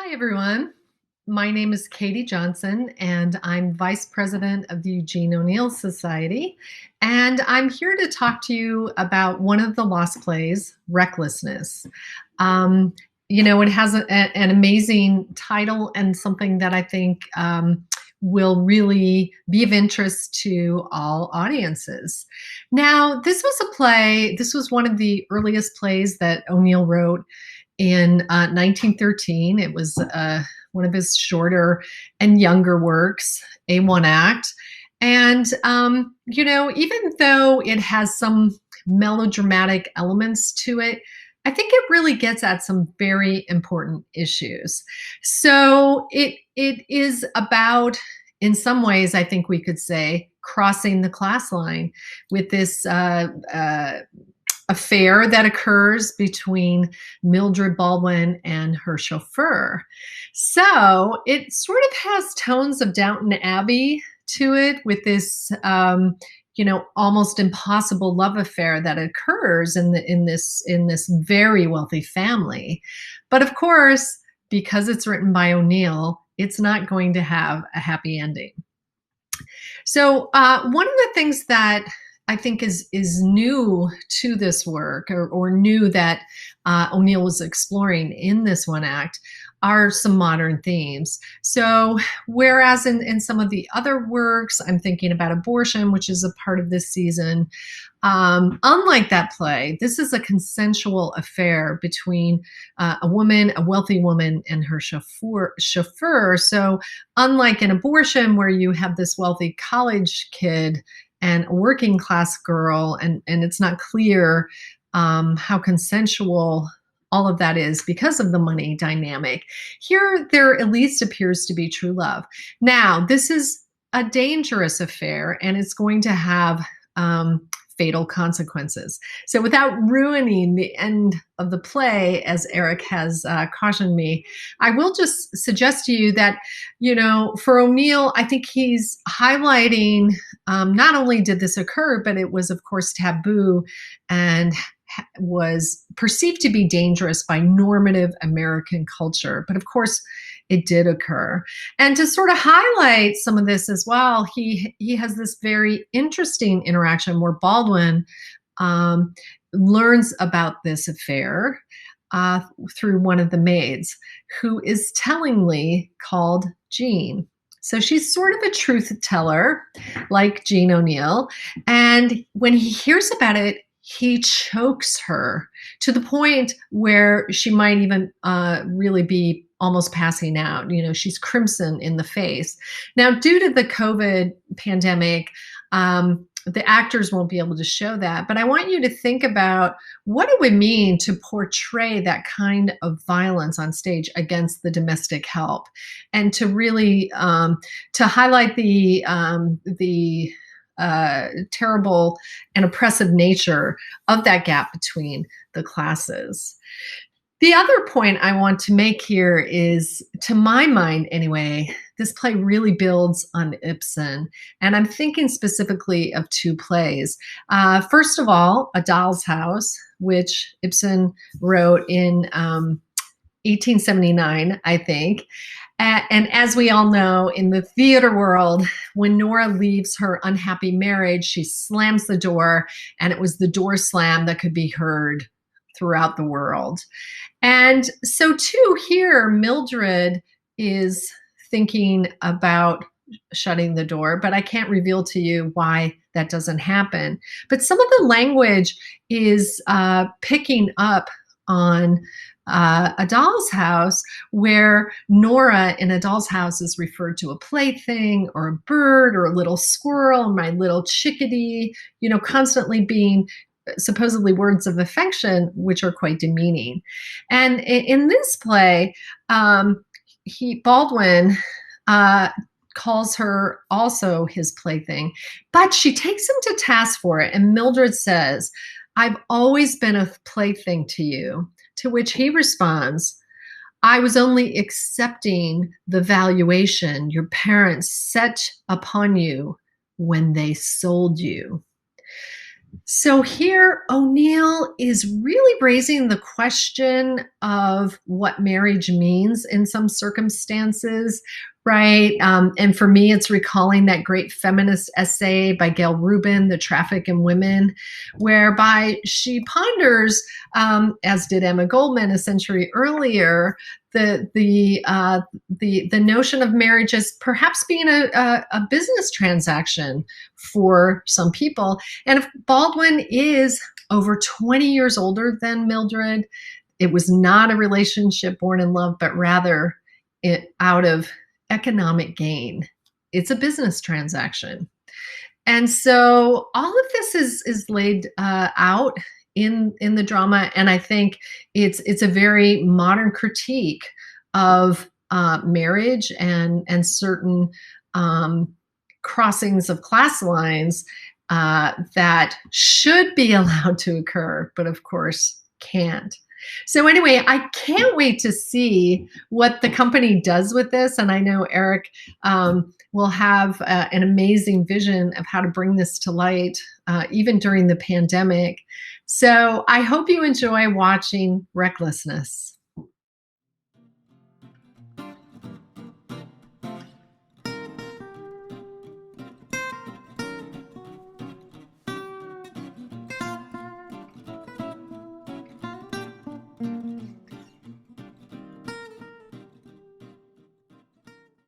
Hi, everyone. My name is Katie Johnson, and I'm Vice President of the Eugene O'Neill Society. And I'm here to talk to you about one of the lost plays, Recklessness. Um, it has an amazing title and something that I think will really be of interest to all audiences. Now, this was a play, this was one of the earliest plays that O'Neill wrote in 1913. It was one of his shorter and younger works, a one act. And, even though it has some melodramatic elements to it, I think it really gets at some very important issues. So it is about, in some ways, I think we could say, crossing the class line with this affair that occurs between Mildred Baldwin and her chauffeur. So it sort of has tones of Downton Abbey to it, with this almost impossible love affair that occurs in this very wealthy family. But of course, because it's written by O'Neill, it's not going to have a happy ending. So one of the things that I think is new to this work, or new that O'Neill was exploring in this one act, are some modern themes. So whereas in some of the other works, I'm thinking about abortion, which is a part of this season, unlike that play, this is a consensual affair between a wealthy woman, and her chauffeur. So unlike an abortion where you have this wealthy college kid and a working class girl, and it's not clear how consensual all of that is because of the money dynamic. Here, there at least appears to be true love. Now, this is a dangerous affair, and it's going to have fatal consequences. So without ruining the end of the play, as Eric has cautioned me, I will just suggest to you that, for O'Neill, I think he's highlighting not only did this occur, but it was, of course, taboo and was perceived to be dangerous by normative American culture. But of course, it did occur. And to sort of highlight some of this as well, he has this very interesting interaction where Baldwin learns about this affair through one of the maids, who is tellingly called Jean. So she's sort of a truth teller, like Jean O'Neill. And when he hears about it, he chokes her to the point where she might even really be almost passing out. She's crimson in the face. Now, due to the COVID pandemic, the actors won't be able to show that. But I want you to think about what it would mean to portray that kind of violence on stage against the domestic help, and to really to highlight the terrible and oppressive nature of that gap between the classes. The other point I want to make here is, to my mind anyway, this play really builds on Ibsen. And I'm thinking specifically of two plays. First of all, A Doll's House, which Ibsen wrote in 1879, I think. And as we all know, in the theater world, when Nora leaves her unhappy marriage, she slams the door, and it was the door slam that could be heard throughout the world. And so too here, Mildred is thinking about shutting the door, but I can't reveal to you why that doesn't happen. But some of the language is picking up on A Doll's House, where Nora in A Doll's House is referred to a plaything or a bird or a little squirrel, my little chickadee, constantly being supposedly words of affection, which are quite demeaning. And in this play, Baldwin calls her also his plaything, but she takes him to task for it. And Mildred says, "I've always been a plaything to you." To which he responds, "I was only accepting the valuation your parents set upon you when they sold you." So here, O'Neill is really raising the question of what marriage means in some circumstances, right? And for me, it's recalling that great feminist essay by Gail Rubin, The Traffic in Women, whereby she ponders, as did Emma Goldman a century earlier, the notion of marriage as perhaps being a business transaction for some people. And if Baldwin is over 20 years older than Mildred, it was not a relationship born in love, but rather out of economic gain. It's a business transaction. And so all of this is laid out in the drama, and I think it's a very modern critique of marriage and certain um, crossings of class lines that should be allowed to occur, but of course can't. So anyway, I can't wait to see what the company does with this, and I know Eric will have an amazing vision of how to bring this to light, even during the pandemic. So I hope you enjoy watching Recklessness.